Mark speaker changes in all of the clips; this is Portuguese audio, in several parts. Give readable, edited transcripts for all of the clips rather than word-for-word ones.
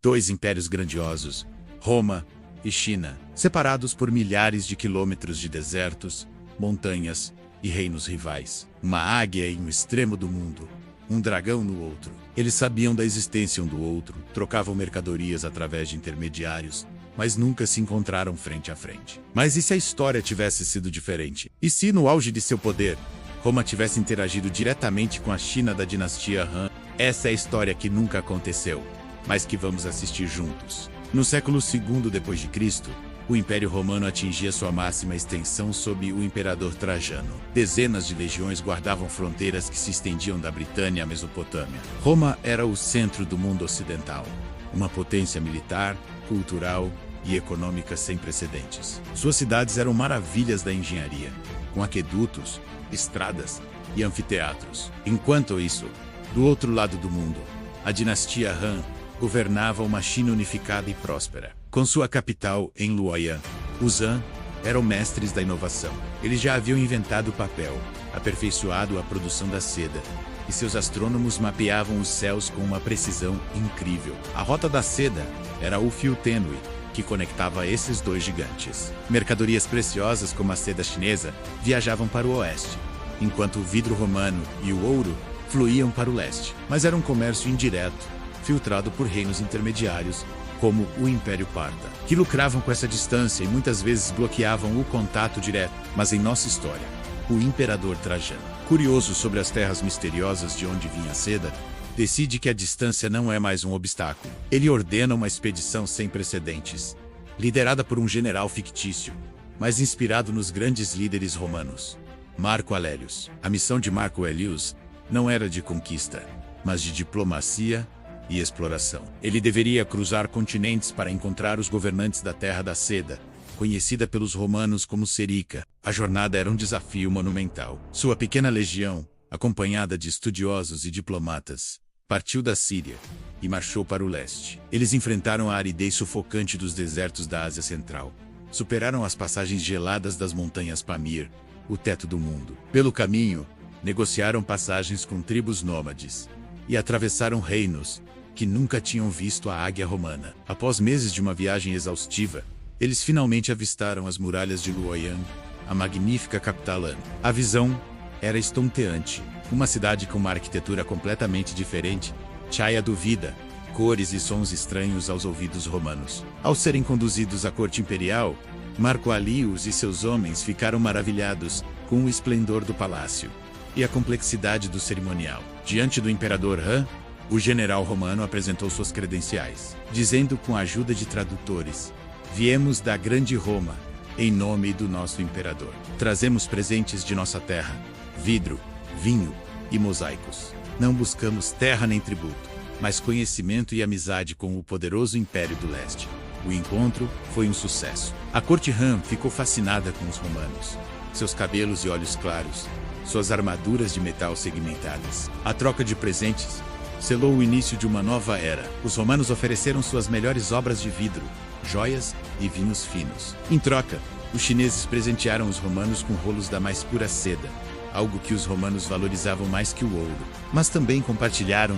Speaker 1: Dois impérios grandiosos, Roma e China, separados por milhares de quilômetros de desertos, montanhas e reinos rivais. Uma águia em um extremo do mundo, um dragão no outro. Eles sabiam da existência um do outro, trocavam mercadorias através de intermediários, mas nunca se encontraram frente a frente. Mas e se a história tivesse sido diferente? E se, no auge de seu poder, Roma tivesse interagido diretamente com a China da dinastia Han? Essa é a história que nunca aconteceu, mas que vamos assistir juntos. No século II d.C., o Império Romano atingia sua máxima extensão sob o imperador Trajano. Dezenas de legiões guardavam fronteiras que se estendiam da Britânia à Mesopotâmia. Roma era o centro do mundo ocidental, uma potência militar, cultural e econômica sem precedentes. Suas cidades eram maravilhas da engenharia, com aquedutos, estradas e anfiteatros. Enquanto isso, do outro lado do mundo, a dinastia Han governava uma China unificada e próspera. Com sua capital em Luoyang, os Han eram mestres da inovação. Eles já haviam inventado o papel, aperfeiçoado a produção da seda, e seus astrônomos mapeavam os céus com uma precisão incrível. A rota da seda era o fio tênue que conectava esses dois gigantes. Mercadorias preciosas como a seda chinesa viajavam para o oeste, enquanto o vidro romano e o ouro fluíam para o leste. Mas era um comércio indireto, filtrado por reinos intermediários, como o Império Parta, que lucravam com essa distância e muitas vezes bloqueavam o contato direto. Mas em nossa história, o imperador Trajano, curioso sobre as terras misteriosas de onde vinha a seda, decide que a distância não é mais um obstáculo. Ele ordena uma expedição sem precedentes, liderada por um general fictício, mas inspirado nos grandes líderes romanos, Marco Aurelius. A missão de Marco Aurelius não era de conquista, mas de diplomacia e exploração. Ele deveria cruzar continentes para encontrar os governantes da Terra da Seda, conhecida pelos romanos como Serica. A jornada era um desafio monumental. Sua pequena legião, acompanhada de estudiosos e diplomatas, partiu da Síria e marchou para o leste. Eles enfrentaram a aridez sufocante dos desertos da Ásia Central, superaram as passagens geladas das montanhas Pamir, o teto do mundo. Pelo caminho, negociaram passagens com tribos nômades e atravessaram reinos que nunca tinham visto a águia romana. Após meses de uma viagem exaustiva, eles finalmente avistaram as muralhas de Luoyang, a magnífica capital Han. A visão era estonteante. Uma cidade com uma arquitetura completamente diferente, cheia de vida, cores e sons estranhos aos ouvidos romanos. Ao serem conduzidos à corte imperial, Marco Aurelius e seus homens ficaram maravilhados com o esplendor do palácio e a complexidade do cerimonial. Diante do imperador Han, o general romano apresentou suas credenciais, dizendo com a ajuda de tradutores: "Viemos da grande Roma, em nome do nosso imperador. Trazemos presentes de nossa terra, vidro, vinho e mosaicos. Não buscamos terra nem tributo, mas conhecimento e amizade com o poderoso Império do Leste." O encontro foi um sucesso. A corte Han ficou fascinada com os romanos. Seus cabelos e olhos claros, suas armaduras de metal segmentadas. A troca de presentes selou o início de uma nova era. Os romanos ofereceram suas melhores obras de vidro, joias e vinhos finos. Em troca, os chineses presentearam os romanos com rolos da mais pura seda, algo que os romanos valorizavam mais que o ouro. Mas também compartilharam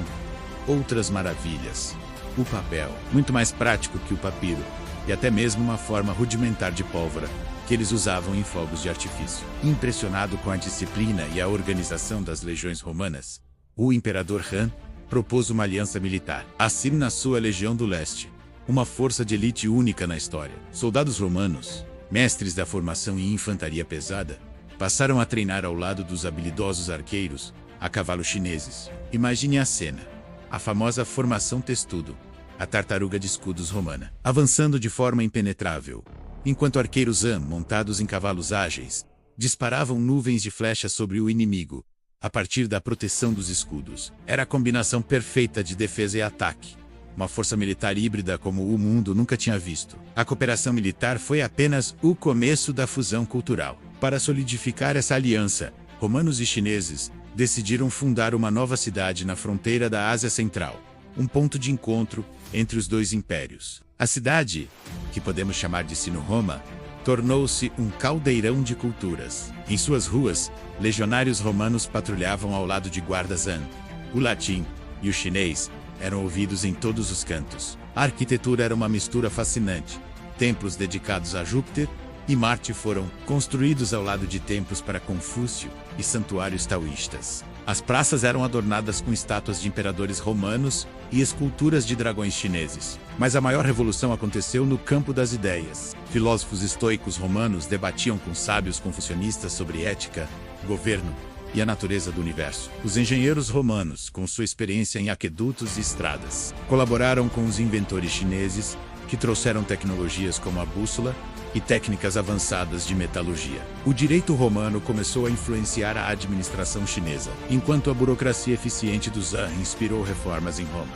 Speaker 1: outras maravilhas. O papel, muito mais prático que o papiro, e até mesmo uma forma rudimentar de pólvora, que eles usavam em fogos de artifício. Impressionado com a disciplina e a organização das legiões romanas, o imperador Han propôs uma aliança militar. Assim nasceu a Legião do Leste, uma força de elite única na história. Soldados romanos, mestres da formação em infantaria pesada, passaram a treinar ao lado dos habilidosos arqueiros a cavalo chineses. Imagine a cena. A famosa formação testudo, a tartaruga de escudos romana, avançando de forma impenetrável, enquanto arqueiros Han, montados em cavalos ágeis, disparavam nuvens de flechas sobre o inimigo, a partir da proteção dos escudos. Era a combinação perfeita de defesa e ataque. Uma força militar híbrida como o mundo nunca tinha visto. A cooperação militar foi apenas o começo da fusão cultural. Para solidificar essa aliança, romanos e chineses decidiram fundar uma nova cidade na fronteira da Ásia Central, um ponto de encontro entre os dois impérios. A cidade, que podemos chamar de Sino-Roma, tornou-se um caldeirão de culturas. Em suas ruas, legionários romanos patrulhavam ao lado de guardas Han. O latim e o chinês eram ouvidos em todos os cantos. A arquitetura era uma mistura fascinante. Templos dedicados a Júpiter e Marte foram construídos ao lado de templos para Confúcio e santuários taoístas. As praças eram adornadas com estátuas de imperadores romanos e esculturas de dragões chineses. Mas a maior revolução aconteceu no campo das ideias. Filósofos estoicos romanos debatiam com sábios confucionistas sobre ética, governo e a natureza do universo. Os engenheiros romanos, com sua experiência em aquedutos e estradas, colaboraram com os inventores chineses, que trouxeram tecnologias como a bússola e técnicas avançadas de metalurgia. O direito romano começou a influenciar a administração chinesa, enquanto a burocracia eficiente do Zhang inspirou reformas em Roma.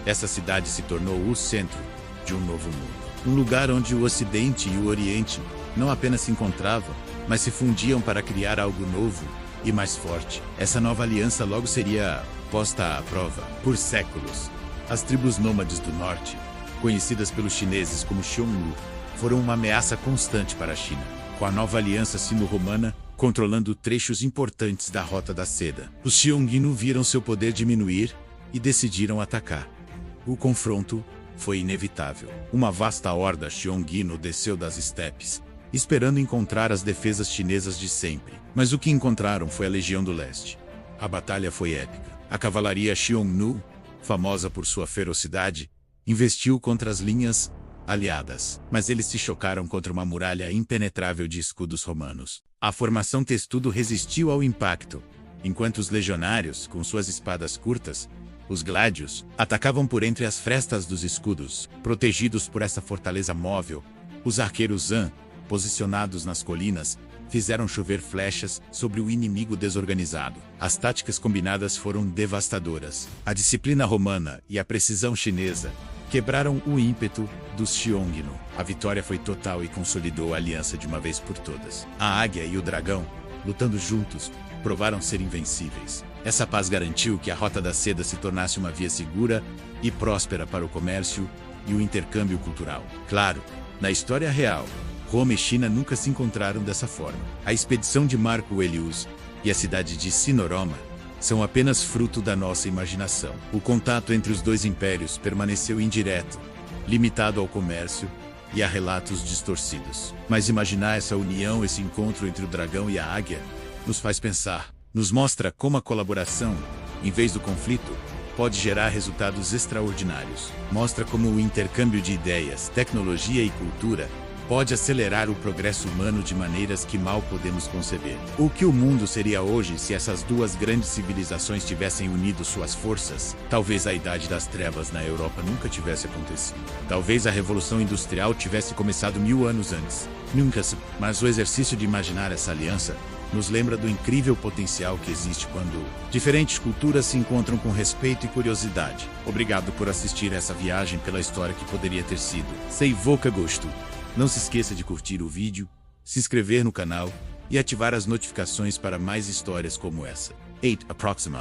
Speaker 1: Essa cidade se tornou o centro de um novo mundo. Um lugar onde o Ocidente e o Oriente não apenas se encontravam, mas se fundiam para criar algo novo e mais forte. Essa nova aliança logo seria posta à prova. Por séculos, as tribos nômades do norte, conhecidas pelos chineses como Xiongnu, foram uma ameaça constante para a China, com a nova aliança sino-romana controlando trechos importantes da Rota da Seda. Os Xiongnu viram seu poder diminuir e decidiram atacar. O confronto foi inevitável. Uma vasta horda Xiongnu desceu das estepes, esperando encontrar as defesas chinesas de sempre. Mas o que encontraram foi a Legião do Leste. A batalha foi épica. A cavalaria Xiongnu, famosa por sua ferocidade, investiu contra as linhas aliadas, mas eles se chocaram contra uma muralha impenetrável de escudos romanos. A formação testudo resistiu ao impacto, enquanto os legionários, com suas espadas curtas, os gládios, atacavam por entre as frestas dos escudos. Protegidos por essa fortaleza móvel, os arqueiros Han, posicionados nas colinas, fizeram chover flechas sobre o inimigo desorganizado. As táticas combinadas foram devastadoras. A disciplina romana e a precisão chinesa quebraram o ímpeto dos Xiongnu. A vitória foi total e consolidou a aliança de uma vez por todas. A águia e o dragão, lutando juntos, provaram ser invencíveis. Essa paz garantiu que a Rota da Seda se tornasse uma via segura e próspera para o comércio e o intercâmbio cultural. Claro, na história real, Roma e China nunca se encontraram dessa forma. A expedição de Marco Aurelius e a cidade de Sinoroma são apenas fruto da nossa imaginação. O contato entre os dois impérios permaneceu indireto, limitado ao comércio e a relatos distorcidos. Mas imaginar essa união, esse encontro entre o dragão e a águia, nos faz pensar. Nos mostra como a colaboração, em vez do conflito, pode gerar resultados extraordinários. Mostra como o intercâmbio de ideias, tecnologia e cultura pode acelerar o progresso humano de maneiras que mal podemos conceber. O que o mundo seria hoje se essas duas grandes civilizações tivessem unido suas forças? Talvez a Idade das Trevas na Europa nunca tivesse acontecido. Talvez a Revolução Industrial tivesse começado 1000 anos antes. Nunca se... Mas o exercício de imaginar essa aliança nos lembra do incrível potencial que existe quando diferentes culturas se encontram com respeito e curiosidade. Obrigado por assistir essa viagem pela história que poderia ter sido. Sei voca gosto. Não se esqueça de curtir o vídeo, se inscrever no canal e ativar as notificações para mais histórias como essa. 8 Approxima.